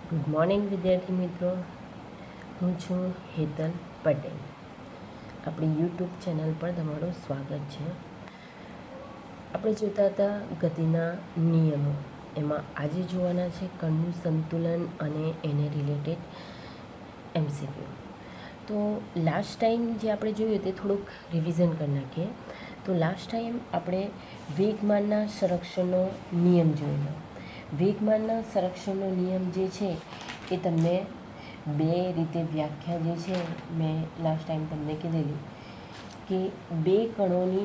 Good morning વિદ્યાર્થી મિત્રો, હું છું હેતલ પટેલ. આપણી યુટ્યુબ ચેનલ પર તમારું સ્વાગત છે. આપણે જોતા હતા ગતિના નિયમો. એમાં આજે જોવાના છે કણનું સંતુલન અને એને રિલેટેડ એમસીક્યુ. તો લાસ્ટ ટાઈમ જે આપણે જોયું તે થોડુંક રિવિઝન કરી નાખીએ. તો લાસ્ટ ટાઈમ આપણે વેગમાનના સંરક્ષણનો નિયમ જોયેલો. વેગમાનના સંરક્ષણનો નિયમ જે છે એ તમને બે રીતે વ્યાખ્યા જે છે મેં લાસ્ટ ટાઈમ તમને કીધેલી કે બે કણોની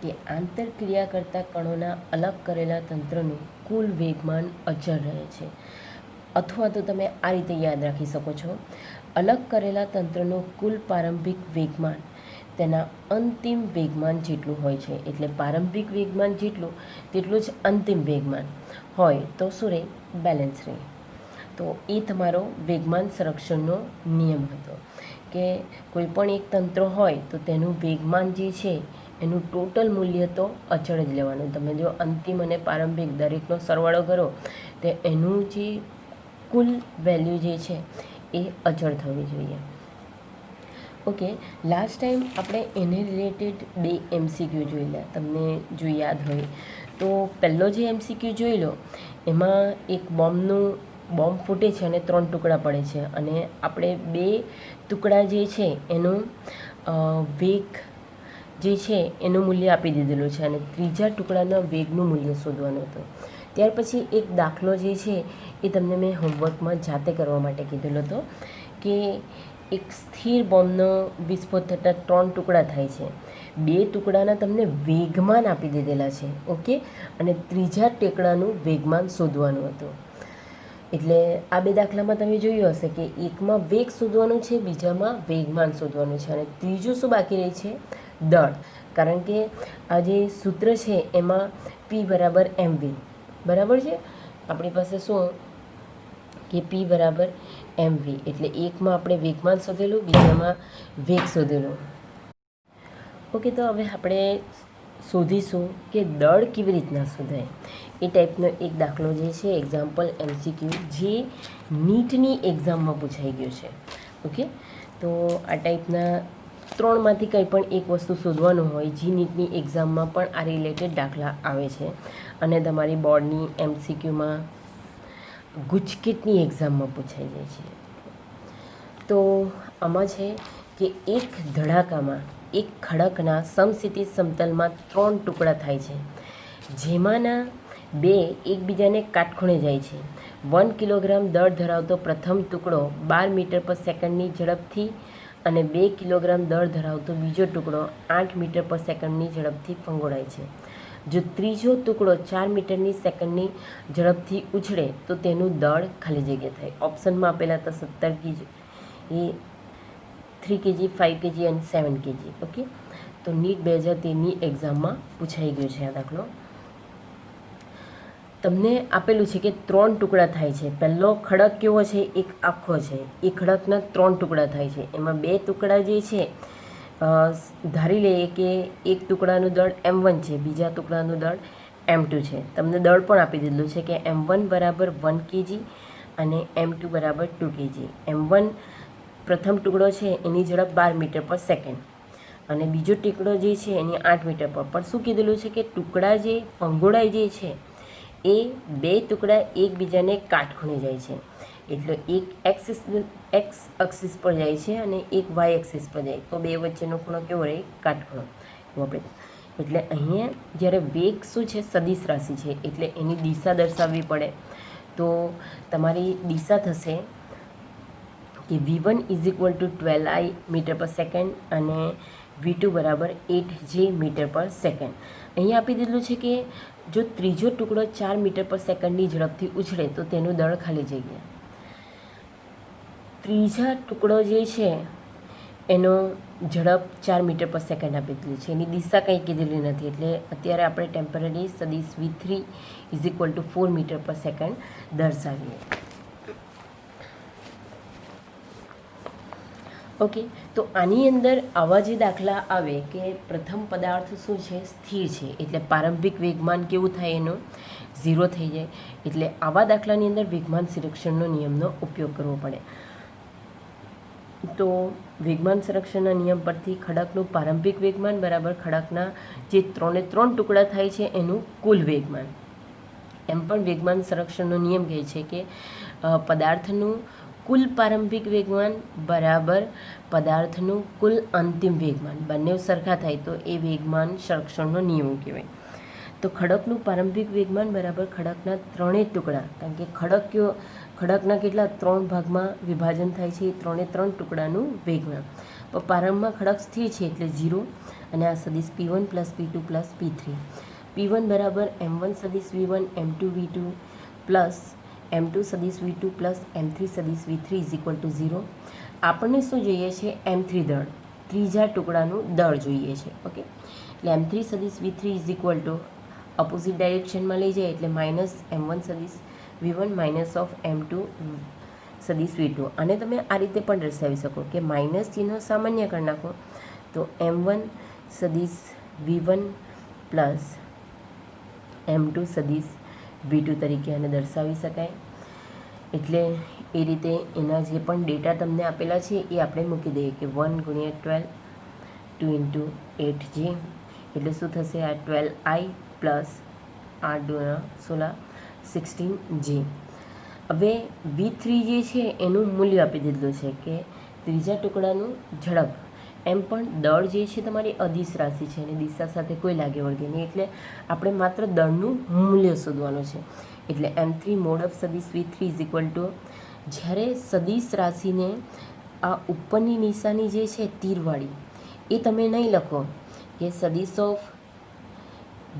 કે આંતરક્રિયા કરતા કણોના અલગ કરેલા તંત્રનું કુલ વેગમાન અચળ રહે છે. અથવા તો તમે આ રીતે યાદ રાખી શકો છો, અલગ કરેલા તંત્રનું કુલ પ્રારંભિક વેગમાન તેના અંતિમ વેગમાન જેટલું હોય છે. એટલે પ્રારંભિક વેગમાન તેટલું જ અંતિમ વેગમાન હોય તો શું રહે? બેલેન્સ રહે. તો એ તમારો વેગમાન સંરક્ષણનો નિયમ હતો કે કોઈ પણ એક તંત્ર હોય તો તેનું વેગમાન જે છે એનું ટોટલ મૂલ્ય તો અચળ જ લેવાનું. તમે જો અંતિમ અને પ્રારંભિક દરેકનો સરવાળો કરો તો એનું જે કુલ વેલ્યુ જે છે એ અચળ થવી જોઈએ. ઓકે, લાસ્ટ ટાઈમ આપણે એને રિલેટેડ બે એમસીક્યુ જોયેલા. તમને જો યાદ હોય તો પહેલો જે એમસીક્યુ જોઈ લો એમાં એક બોમ્બ ફૂટે છે અને 3 ટુકડા પડે છે અને આપણે 2 ટુકડા જે છે એનું વેગ જે છે એનું મૂલ્ય આપી દીધેલું છે અને ત્રીજા ટુકડાના વેગનું મૂલ્ય શોધવાનું હતું. ત્યાર પછી એક દાખલો જે છે એ તમને મેં હોમવર્કમાં જાતે કરવા માટે કીધેલો હતો કે એક સ્થિર બોમ્બનો વિસ્ફોટ થતાં 3 ટુકડા થાય છે. 2 ટુકડાના તમને વેગમાન આપી દીધેલા છે. ઓકે, અને ત્રીજા ટેકડાનું વેગમાન શોધવાનું હતું. એટલે આ બે દાખલામાં તમે જોયું હશે કે એકમાં વેગ શોધવાનું છે, બીજામાં વેગમાન શોધવાનું છે અને ત્રીજું શું બાકી રહે છે? દળ. કારણ કે આ જે સૂત્ર છે એમાં P બરાબર mv બરાબર છે. આપણી પાસે શું કે P બરાબર mv, એટલે એકમાં આપણે વેગમાન શોધેલું, બીજામાં વેગ શોધેલું. ઓકે, તો હવે આપણે શોધીશું કે દળ કેવી રીતના શોધાય. એ ટાઈપનો એક દાખલો જે છે એક્ઝામ્પલ એમસીક્યુ જે નીટની એક્ઝામમાં પૂછાઈ ગયો છે. ઓકે, તો આ ટાઈપના 3માંથી કંઈ પણ એક વસ્તુ શોધવાનું હોય. જી નીટની એક્ઝામમાં પણ આ રિલેટેડ દાખલા આવે છે અને તમારી બોર્ડની એમસીક્યુમાં ગુજકેટની એક્ઝામમાં પૂછાઈ જાય છે. તો આમાં છે કે એક ધડાકામાં એક ખડકના સમસ્થિતિ સમતલમાં 3 ટુકડા થાય છે, જેમાંના 2 એકબીજાને કાટખૂણે જાય છે. 1 કિલોગ્રામ દળ ધરાવતો પ્રથમ ટુકડો 12 મીટર પર સેકન્ડની ઝડપથી અને 2 કિલોગ્રામ દળ ધરાવતો બીજો ટુકડો 8 મીટર પર સેકન્ડની ઝડપથી ફંગોળાય છે. જો ત્રીજો ટુકડો 4 મીટરની સેકન્ડની ઝડપથી ઉછળે તો તેનું દળ ખાલી જગ્યા થાય. ઓપ્શનમાં આપેલા હતા 17 kg, એ 3 kg, 5 kg અને 7 kg. ઓકે, તો નીટ 2013ની એક્ઝામમાં પૂછાઈ ગયો છે આ દાખલો. તમને આપેલું છે કે 3 ટુકડા થાય છે. પહેલો ખડક કેવો છે? એક આખો છે. એ ખડકના 3 ટુકડા થાય છે. એમાં 2 ટુકડા જે છે ધારી લઈએ કે એક ટુકડાનું દળ m1 છે, બીજા ટુકડાનું દળ m2 છે. તમને દળ પણ આપી દીધેલું છે કે m1 બરાબર 1 kg અને m2 બરાબર 2 kg. m1 પ્રથમ ટુકડો છે એની ઝડપ 12 મીટર પર સેકન્ડ અને બીજો ટુકડો જે છે એની 8 મીટર પર. પણ શું કીધેલું છે કે ટુકડા જે ફંગોળાય જે છે એ 2 ટુકડા એકબીજાને કાટખૂણે જાય છે. એટલે એક એક્સ એક્સિસ પર જાય છે અને એક વાય એક્સિસ પર જાય. તો બે વચ્ચેનો ખૂણો કેવો રહે? કાટખૂણો. એટલે અહીંયા જ્યારે વેગ શું છે? સદિશ રાશિ છે, એટલે એની દિશા દર્શાવવી પડે. તો તમારી દિશા થશે કે v1 = 12i મીટર પર સેકન્ડ અને v2 બરાબર 8j મીટર પર સેકન્ડ. અહીંયા આપી દીધેલું છે કે જો ત્રીજો ટુકડો 4 મીટર પર સેકન્ડની ઝડપથી ઉછળે તો તેનું દળ ખાલી જગ્યા. ત્રીજા ટુકડો જે છે એનો ઝડપ 4 મીટર પર સેકન્ડ આપી દીધેલી છે, એની દિશા કંઈ કીધેલી નથી. એટલે અત્યારે આપણે ટેમ્પરરી સદિશ v3 = 4 મીટર પર સેકન્ડ દર્શાવીએ. ઓકે, તો આની અંદર આવા જે દાખલા આવે કે પ્રથમ પદાર્થ શું છે, સ્થિર છે, એટલે પ્રારંભિક વેગમાન કેવું થાય, એનો 0 થઈ જાય. એટલે આવા દાખલાની અંદર વેગમાન સંરક્ષણનો નિયમનો ઉપયોગ કરવો પડે. તો વેગમાન સંરક્ષણના નિયમ પરથી ખડકનું પ્રારંભિક વેગમાન બરાબર ખડકના જે 3 ટુકડા થાય છે એનું કુલ વેગમાન. એમ પણ વેગમાન સંરક્ષણનો નિયમ કહે છે કે પદાર્થનું કુલ પ્રારંભિક વેગમાન બરાબર પદાર્થનું કુલ અંતિમ વેગમાન, બંને સરખા થાય તો એ વેગમાન સંરક્ષણનો નિયમ કહેવાય. તો ખડકનું પ્રારંભિક વેગમાન બરાબર ખડકના 3 ટુકડા, કારણ કે ખડકના કેટલા 3 ભાગમાં વિભાજન થાય છે, એ 3 ટુકડાનું વેગમાન. તો પ્રારંભમાં ખડક સ્થિર છે એટલે 0, અને આ સદિશ P1 + P2 + P3. P1 બરાબર M1 સદિશ V1 M2 V2 plus M2 સદિશ V2 પ્લસ M3 સદિશ V3 = 0. આપણને શું જોઈએ છે, M3 દળ, ત્રીજા ટુકડાનું દળ જોઈએ છે. ઓકે, એટલે M3 સદિશ V3 = ઓપોઝિટ ડાયરેક્શનમાં લઈ જાય એટલે -M1 સદિશ V1 -M2 સદિશ V2. અને તમે આ રીતે પણ દર્શાવી શકો કે માઇનસ ચિહ્ન સામાન્ય કરી નાખો તો M1 સદિશ V1 પ્લસ M2 સદિશ V2 તરીકે આને દર્શાવી શકાય. એટલે એ રીતે એના જે પણ ડેટા તમને આપેલા છે એ આપણે મૂકી દઈએ કે 1 × 12 2 × 8J એટલે શું થશે, આ 12I પ્લસ 8 × 16 16J. હવે V3 જે છે એનું મૂલ્ય આપી દીધું છે કે ત્રીજા ટુકડાનું ઝડપ. એમ પણ દળ જે છે તમારી અદિશ રાશિ છે અને દિશા સાથે કોઈ લાગે વળગે નહીં, એટલે આપણે માત્ર દળનું મૂલ્ય શોધવાનું છે. એટલે M3 mod of સદિશ V3 = જ્યારે સદિશ રાશિને આ ઉપરની નિશાની જે છે તીરવાળી એ તમે નહીં લખો કે સદિશ ઓફ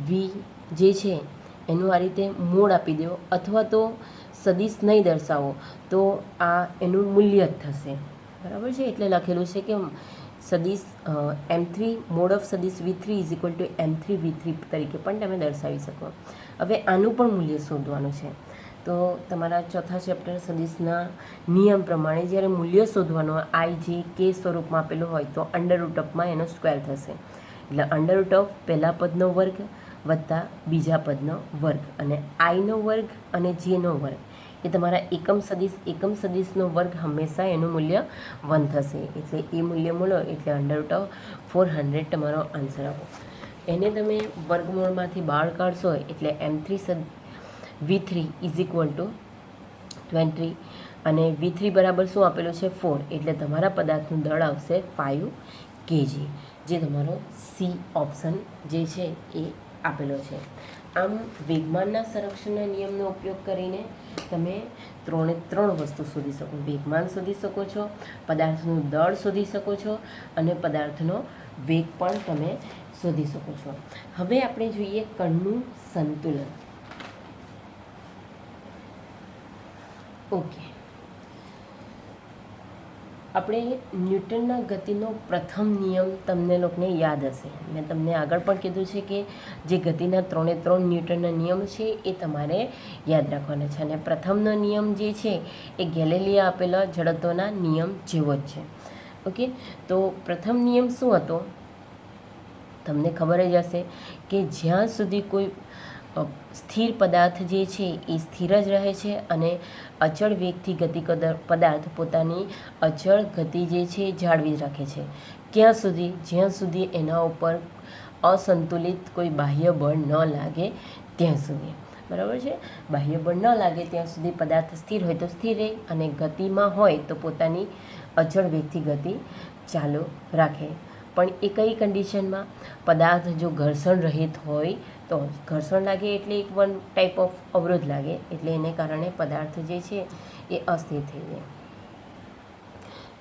V જે છે એનું આ રીતે મોડ આપી દો, અથવા તો સદિશ નહીં દર્શાવો તો આ એનું મૂલ્ય જ થશે. બરાબર છે, એટલે લખેલું છે કે સદિશ M3 mod of સદિશ V3 = M3 V3 તરીકે પણ તમે દર્શાવી શકો. હવે આનું પણ મૂલ્ય શોધવાનું છે. તો તમારા ચોથા ચેપ્ટર સદિશના નિયમ પ્રમાણે જ્યારે મૂલ્ય શોધવાનું I જે કે સ્વરૂપમાં આપેલું હોય તો √ એનો સ્ક્વેર થશે. એટલે √ પહેલા પદનો વર્ગ વત્તા બીજા પદનો વર્ગ, અને I નો વર્ગ અને J નો વર્ગ એ તમારા એકમ સદિશનો વર્ગ હંમેશા એનું મૂલ્ય 1 થશે. એટલે એ મૂલ્ય મળો એટલે √400 તમારો આન્સર આપો. એને તમે વર્ગમૂળમાંથી બહાર કાઢશો એટલે M3 V3 = 20, અને V3 બરાબર શું આપેલું છે 4, એટલે તમારા પદાર્થનું દળ આવશે 5 kg, જે તમારો C ઓપ્શન જે છે એ આપેલો છે. આમ વેગમાનના સંરક્ષણના નિયમનો ઉપયોગ કરીને તમે 3 વસ્તુ શોધી શકો. વેગમાન શોધી શકો છો, પદાર્થનું દળ શોધી શકો છો, અને પદાર્થનો વેગ પણ તમે શોધી શકો છો. હવે આપણે જોઈએ કણનું સંતુલન. ઓકે, આપણે ન્યૂટનના ગતિનો પ્રથમ નિયમ તમને લોકોને યાદ હશે. મેં તમને આગળ પણ કીધું છે કે જે ગતિના 3 ન્યૂટનના નિયમ છે એ તમારે યાદ રાખવાના છે. અને પ્રથમનો નિયમ જે છે એ ગેલિલીએ આપેલા જડત્વના નિયમ જેવો જ છે. ઓકે, તો પ્રથમ નિયમ શું હતો તમને ખબર જ હશે કે જ્યાં સુધી કોઈ સ્થિર પદાર્થ જે છે એ સ્થિર જ રહે છે અને અચળ વેગથી ગતિ પદાર્થ પોતાની અચળ ગતિ જે છે જાળવી રાખે છે, જ્યાં સુધી એના ઉપર અસંતુલિત કોઈ બાહ્ય બળ ન લાગે ત્યાં સુધી. બરાબર છે, બાહ્ય બળ ન લાગે ત્યાં સુધી પદાર્થ સ્થિર હોય તો સ્થિર રહે, અને ગતિમાં હોય તો પોતાની અચળ વેગથી ગતિ ચાલુ રાખે. પણ એ કઈ કન્ડિશનમાં, પદાર્થ જો ઘર્ષણ રહિત હોય તો. ઘર્ષણ લાગે એટલે એક વન ટાઈપ ઓફ અવરોધ લાગે, એટલે એને કારણે પદાર્થ જે છે એ અસ્થિર થઈ જાય.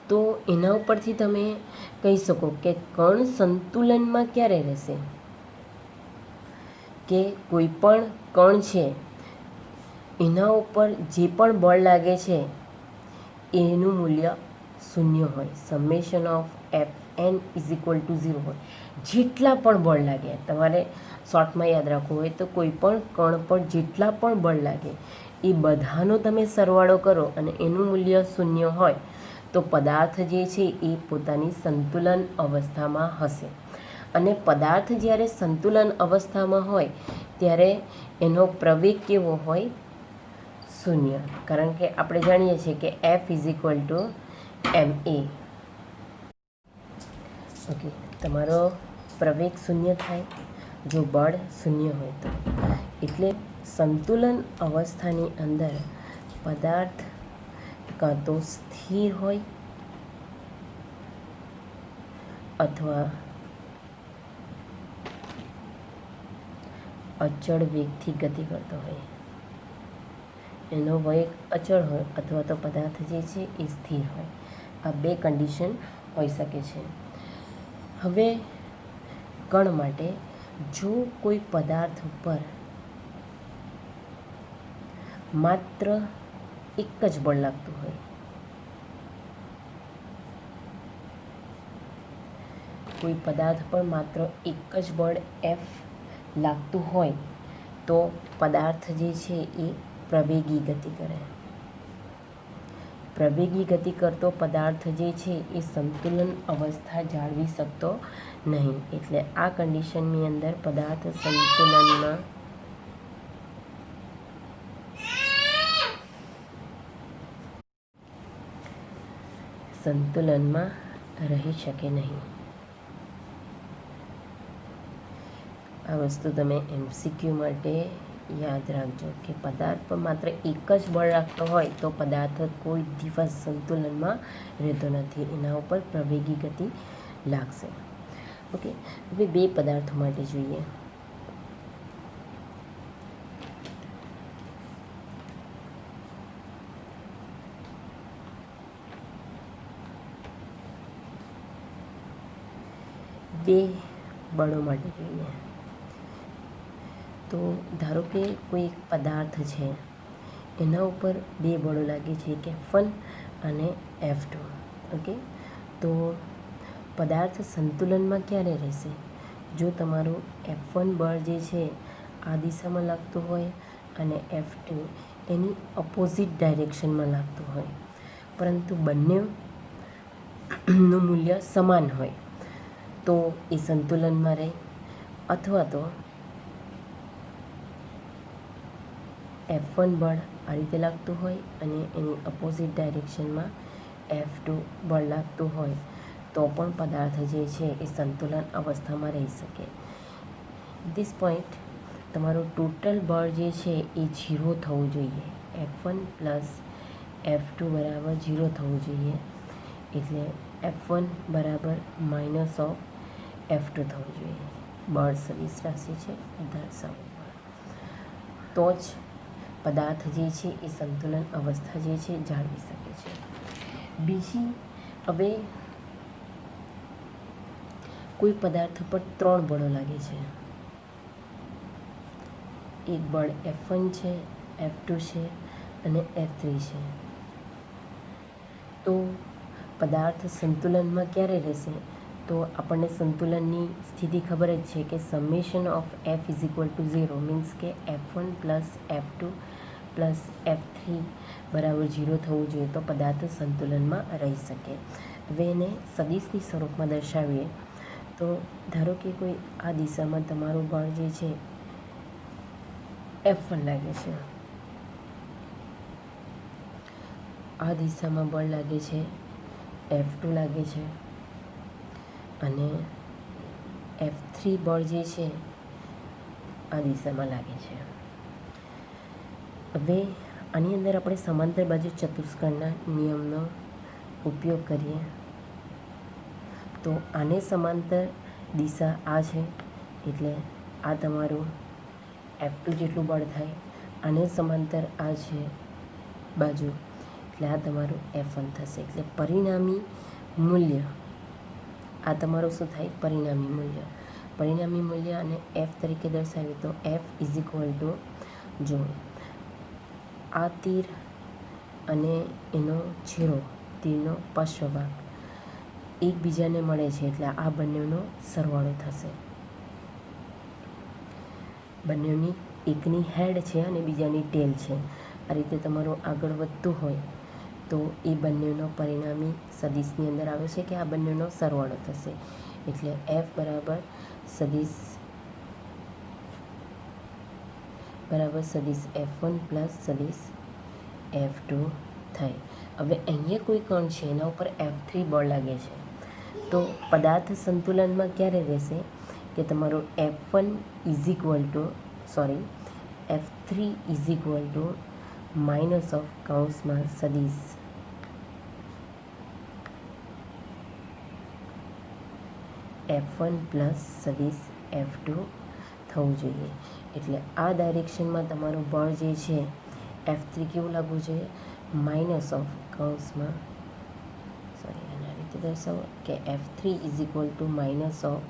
તો એના ઉપરથી તમે કહી શકો કે કણ સંતુલનમાં ક્યારે રહેશે, કે કોઈ પણ કણ છે એના ઉપર જે પણ બળ લાગે છે એનું મૂલ્ય 0 હોય. સમેશન ઓફ Fn = 0 હોય. જેટલા પણ બળ લાગે, તમારે શોર્ટમાં યાદ રાખવું હોય તો કોઈ પણ કણ પર જેટલા પણ બળ લાગે એ બધાનો તમે સરવાળો કરો અને એનું મૂલ્ય 0 હોય તો પદાર્થ જે છે એ પોતાની સંતુલન અવસ્થામાં હશે. અને પદાર્થ જ્યારે સંતુલન અવસ્થામાં હોય ત્યારે એનો પ્રવેગ કેવો હોય? શૂન્ય. કારણ કે આપણે જાણીએ છીએ કે F = ma. ઓકે, તમારો પ્રવેગ શૂન્ય થાય જો બળ શૂન્ય હોય તો. એટલે સંતુલન અવસ્થાની અંદર પદાર્થ કાં તો સ્થિર હોય અથવા અચળ વેગથી ગતિ કરતો હોય. એનો વેગ અચળ હોય અથવા તો પદાર્થ જે છે એ સ્થિર હોય. આ બે કન્ડિશન હોઈ શકે છે. હવે કણ માટે જો કોઈ પદાર્થ ઉપર માત્ર એક જ બળ લાગતું હોય, કોઈ પદાર્થ પર માત્ર એક જ બળ F લાગતું હોય તો પદાર્થ જે છે એ પ્રવેગી ગતિ કરે. પ્રવેગી ગતિ કરતો પદાર્થ જે છે એ સંતુલન અવસ્થા જાળવી શકતો નહીં. એટલે આ કન્ડિશનની અંદર પદાર્થ સંતુલનમાં રહી શકે નહીં. આ વસ્તુ તમે MCQ માટે યાદ રાખજો કે પદાર્થ પર માત્ર એક જ બળ લાગતો હોય તો પદાર્થ કોઈ દિવસ સંતુલનમાં રહેતો નથી. એના ઉપર પ્રવેગી ગતિ લાગશે. ઓકે, હવે બે પદાર્થો માટે જોઈએ. બે બળો માટે જોઈએ. તો ધારો કે કોઈ એક પદાર્થ છે, એના ઉપર બે બળો લાગે છે કે F1 અને F2. ઓકે, તો પદાર્થ સંતુલનમાં ક્યારે રહેશે? જો તમારું F1 બળ જે છે આ દિશામાં લાગતું હોય અને F2 એની અપોઝિટ ડાયરેક્શનમાં લાગતું હોય, પરંતુ બંનેનું મૂલ્ય સમાન હોય તો એ સંતુલનમાં રહે. અથવા તો F1 બળ આ રીતે લાગતું હોય અને એની અપોઝિટ ડાયરેક્શનમાં F2 બળ લાગતું હોય તો પણ પદાર્થ જે છે એ સંતુલન અવસ્થામાં રહી શકે. ધીસ પોઈન્ટ તમારું ટોટલ બળ જે છે એ 0 થવું જોઈએ. F1 + F2 = 0 થવું જોઈએ. એટલે F1 = -F2 થવું જોઈએ. બળ સદિશ રાશિ છે, દર્શાવો. તો જ પદાર્થ જે છે એ સંતુલન અવસ્થા જે છે જાળવી શકે છે. બીજી, હવે કોઈ પદાર્થ પર 3 બળો લાગે છે. એક બળ F1 છે, F2 છે અને F3 છે. તો પદાર્થ સંતુલનમાં ક્યારે રહેશે? તો આપણને સંતુલનની સ્થિતિ ખબર જ છે કે સમેશન ઓફ F = 0 મીન્સ કે F1 + F2 + F3 = 0 થવું જોઈએ તો પદાર્થ સંતુલનમાં રહી શકે. હવે એને સદિશની સ્વરૂપમાં દર્શાવીએ તો ધારો કે કોઈ આ દિશામાં તમારું બળ જે છે F1 લાગે છે, આ દિશામાં બળ લાગે છે F2 લાગે છે અને F3 બળ જે છે આ દિશામાં લાગે છે. હવે આની અંદર આપણે સમાંતર બાજુ ચતુષ્કોણના નિયમનો ઉપયોગ કરીએ તો આને સમાંતર દિશા આ છે એટલે આ તમારું F2 જેટલું બળ થાય. આને સમાંતર આ છે બાજુ એટલે આ તમારું F1 થશે. એટલે પરિણામી મૂલ્ય આ તમારું શું થાય? પરિણામી મૂલ્ય. પરિણામી મૂલ્ય અને F તરીકે દર્શાવીએ તો F = જો આ તીર અને એનો છેડો, તીરનો પાછો ભાગ એકબીજાને મળે છે એટલે આ બંનેનો સરવાળો થશે. બંનેની એકની હેડ છે અને બીજાની ટેલ છે. આ રીતે તમારું આગળ વધતું હોય તો એ બંનેનો પરિણામી સદિશની અંદર આવે છે કે આ બંનેનો સરવાળો થશે, એટલે એફ બરાબર સદિશ F1 પ્લસ સદિશ F2 થાય. હવે અહીંયા કોઈ કણ છે એના ઉપર F3 બળ લાગે છે, તો પદાર્થ સંતુલનમાં ક્યારે રહેશે કે તમારું F3 is equal to minus of કૌંસમાં સદિશ F1 પ્લસ સદિશ F2 થવું જોઈએ. એટલે આ ડાયરેક્શનમાં તમારું બળ જે છે F3 કેવું લાગવું જોઈએ, માઇનસ ઓફ કૌંસમાં આના રીતે દર્શાવો કે F3 is equal to minus of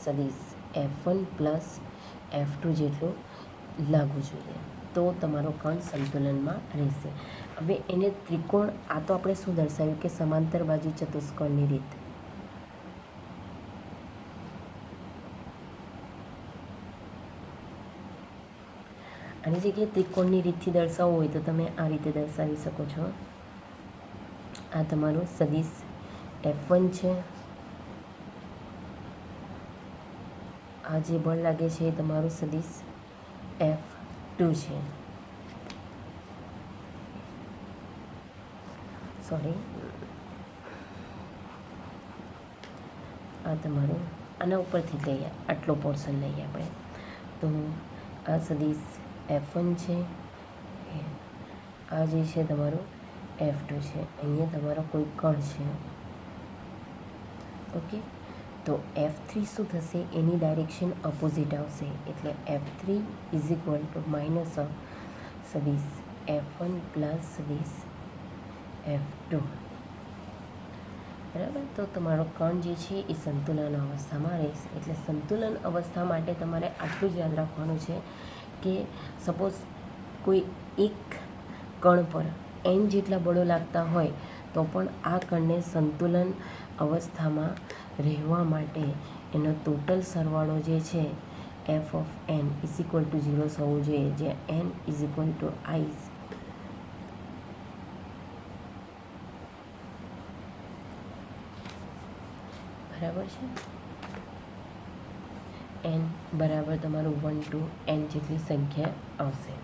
સદિશ F1 પ્લસ F2 જેટલું લાગવું જોઈએ, તો તમારો કણ સંતુલનમાં રહેશે. હવે એને ત્રિકોણ, આ તો આપણે શું દર્શાવ્યું કે સમાંતર બાજુ ચતુષ્કોણની રીત. આની જગ્યાએ ત્રિકોણની રીતથી દર્શાવવું હોય તો તમે આ રીતે દર્શાવી શકો છો. આ તમારું સદિશ F1 છે, આ જે બળ લાગે છે એ તમારું સદિશ F2 છે. આ તમારું આના ઉપરથી લઈએ, આટલો પોર્શન લઈએ આપણે, તો આ સદિશ F1 છે, આ જે છે તમારું F2 છે. અહીંયા તમારો કોઈ કણ છે, ઓકે. તો F3 શું થશે, એની ડાયરેક્શન અપોઝિટ આવશે, એટલે F3 is equal to minus of સદિશ F1 પ્લસ સદિશ F2. બરાબર. તો તમારો કણ જે છે એ સંતુલન અવસ્થામાં રહેશે. એટલે સંતુલન અવસ્થા માટે તમારે આટલું જ યાદ રાખવાનું છે કે સપોઝ કોઈ એક કણ પર n જેટલા બળો લાગતા હોય તો પણ આ કણને સંતુલન અવસ્થામાં રહેવા માટે એનો ટોટલ સરવાળો જે છે f of n is equal to 0 થવું જોઈએ, જ્યાં n is equal to i. બરાબર છે. n બરાબર તમારું 1 to n જેટલી સંખ્યા આવશે.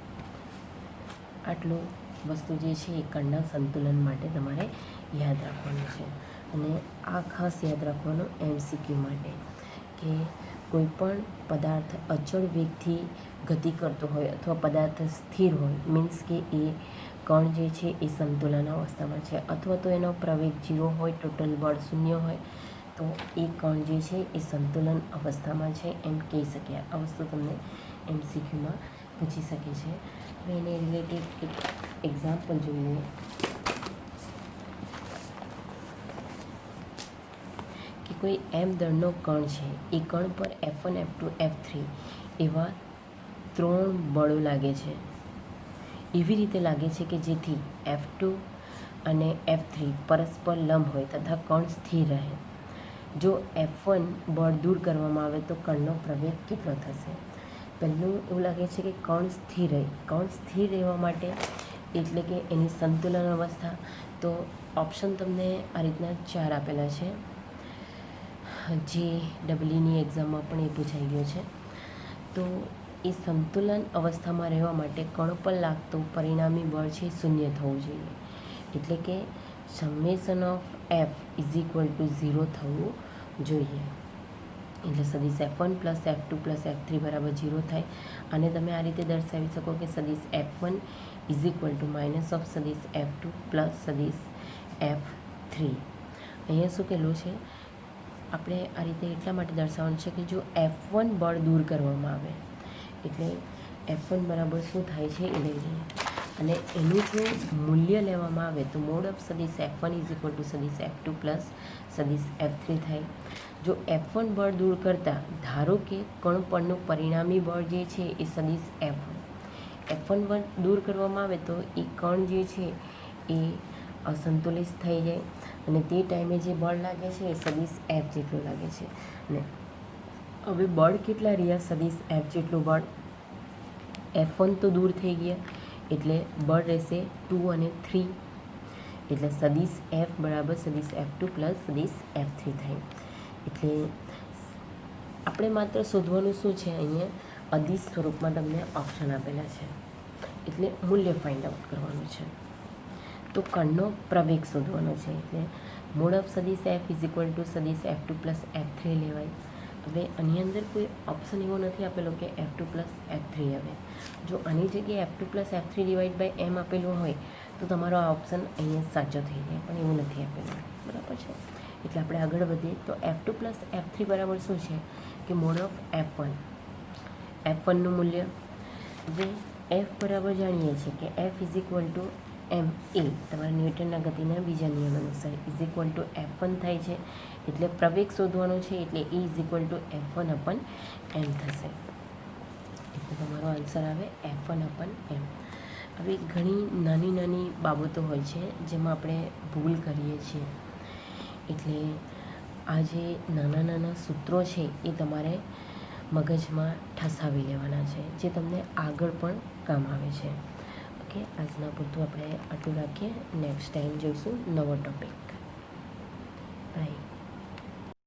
આટલું વસ્તુ જે છે એ કણના સંતુલન માટે તમારે યાદ રાખવાનું છે. અને આ ખાસ યાદ રાખવાનું MCQ માટે કે કોઈ પણ પદાર્થ અચળ વેગથી ગતિ કરતો હોય અથવા પદાર્થ સ્થિર હોય, મીન્સ કે એ કણ જે છે એ સંતુલન અવસ્થામાં છે, અથવા તો એનો પ્રવેગ 0 હોય, ટોટલ બળ 0 હોય, તો એ કણ જે છે એ સંતુલન અવસ્થામાં છે એમ કહી શકીએ. આ વસ્તુ તમને MCQમાં પૂછી શકે છે. હવે એને રિલેટેડ એક એક્ઝામ્પલ જોઈએ. કે કોઈ m દળનો કણ છે, એ કણ પર F1, F2, F3 એવા 3 બળો લાગે છે. એવી રીતે લાગે છે કે જેથી F2 અને F3 પરસ્પર લંબ હોય તથા કણ સ્થિર રહે. જો F1 બળ દૂર કરવામાં આવે તો કણનો પ્રવેગ કેટલો થશે? પહેલું એવું લાગે છે કે કણ સ્થિર રહે. કણ સ્થિર રહેવા માટે એટલે કે એની સંતુલન અવસ્થા, તો ઓપ્શન તમને આ રીતના 4 આપેલા છે, જે ડબલઈની એક્ઝામમાં પણ એ પૂછાઈ ગયો છે. તો એ સંતુલન અવસ્થામાં રહેવા માટે કણ પર લાગતું પરિણામી બળ છે 0 થવું જોઈએ. એટલે કે summation of F is equal to 0 થવું જોઈએ. એટલે સદિશ F1 plus F2 plus F3 બરાબર 0 થાય. અને તમે આ રીતે દર્શાવી શકો કે સદિશ F1 is equal to minus of સદિશ F2 પ્લસ સદિશ F3. અહીંયા શું કહેલું છે, આપણે આ રીતે એટલા માટે દર્શાવવાનું છે કે જો F1 બળ દૂર કરવામાં આવે એટલે F1 બરાબર શું થાય છે એ લઈ લઈએ, અને એનું જો મૂલ્ય લેવામાં આવે તો મોડ ઓફ સદિશ F1 ઇઝ ઇક્વલ ટુ સદિશ F2 પ્લસ સદિશ F3 થાય. જો F1 બળ દૂર કરતાં ધારો કે કણ પરનું પરિણામી બળ જે છે એ સદિશ F1 બળ દૂર કરવામાં આવે તો એ કણ જે છે એ અસંતુલિત થઈ જાય, અને તે ટાઈમે જે બળ લાગે છે એ સદિશ F જેટલું લાગે છે. અને હવે બળ કેટલા રહ્યા? સદિશ F જેટલું બળ. F1 તો દૂર થઈ ગયા એટલે બળ રહેશે 2 અને 3. એટલે સદિશ એફ બરાબર સદિશ F2 પ્લસ સદિશ F3 થાય. એટલે આપણે માત્ર શોધવાનું શું છે, અહીંયા અદિશ સ્વરૂપમાં તમને ઓપ્શન આપેલા છે, એટલે મૂલ્ય ફાઇન્ડ આઉટ કરવાનું છે. તો કણનો પ્રવેગ શોધવાનો છે, એટલે મોડ ઓફ સદિશ F ઇઝ ઇક્વલ ટુ સદિશ F2 પ્લસ F3 લેવાય. હવે આની અંદર કોઈ ઓપ્શન એવો નથી આપેલો કે F2 પ્લસ F3 આવે. જો આની જગ્યાએ F2 plus F3 divide by M આપેલું હોય તો તમારો આ ઓપ્શન અહીંયા સાચો થઈ જાય, પણ એવું નથી આપેલું, બરાબર છે. એટલે આપણે આગળ વધીએ તો F2 પ્લસ F3 બરાબર શું છે કે મોડ ઓફ F1. F1નું મૂલ્ય, હવે F બરાબર જાણીએ છીએ કે F is equal to ma, તમારા ન્યૂટનના ગતિના બીજા નિયમ અનુસાર ઇઝ ઇક્વલ ટુ F1 થાય છે. એટલે પ્રવેગ શોધવાનો છે, એટલે E is equal to F1 અપન m થશે. એટલે તમારો આન્સર આવે F1 અપન m. હવે ઘણી નાની નાની બાબતો હોય છે જેમાં આપણે ભૂલ કરીએ છીએ, એટલે આ જે નાના નાના સૂત્રો છે એ તમારે મગજમાં ઠસાવી લેવાના છે, જે તમને આગળ પણ કામ આવે છે. ઓકે, આજના પૂરતું આપણે આટલું રાખીએ. નેક્સ્ટ ટાઈમ જોઈશું નવો ટોપિક. બાય.